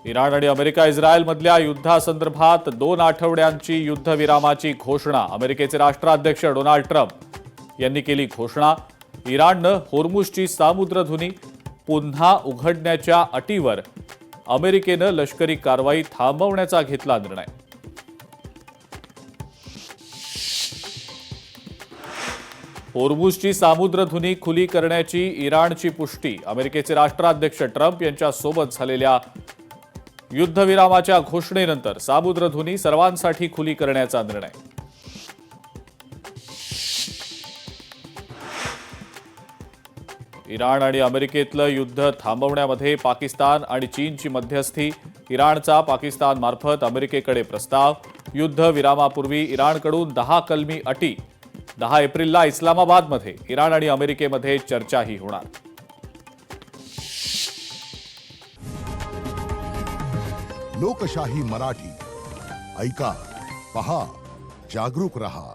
Iran आणि America इस्रायलमधल्या युद्धासंदर्भात 2 आठवड्यांची युद्धविरामाची घोषणा अमेरिकेचे राष्ट्राध्यक्ष डोनाल्ड ट्रम्प यांनी केली घोषणा। इराणनं होर्मुझची सामुद्रधुनी पुन्हा उघडण्याच्या अटीवर अमेरिकेनं लष्करी कारवाई थांबवण्याचा घेतला निर्णय। होर्मुझची सामुद्रधुनी खुली करण्याची इराणची पुष्टी अमेरिकेचे राष्ट्राध्यक्ष ट्रम्प यांच्यासोबत झालेल्या युद्धविरामाच्या घोषणेनंतर सामुद्रधुनी सर्वांसाठी खुली करण्याचा निर्णय। इराण आणि अमेरिकेतलं युद्ध थांबवण्यामध्ये पाकिस्तान आणि चीनची मध्यस्थी। इराणचा पाकिस्तानमार्फत अमेरिकेकडे प्रस्ताव। युद्धविरामापूर्वी इराणकडून 10 कलमी अटी। 10 एप्रिलला इस्लामाबादमध्ये इराण आणि अमेरिकेमध्ये चर्चाही होणार। लोकशाही मराठी ऐका, पहा, जागरूक रहा।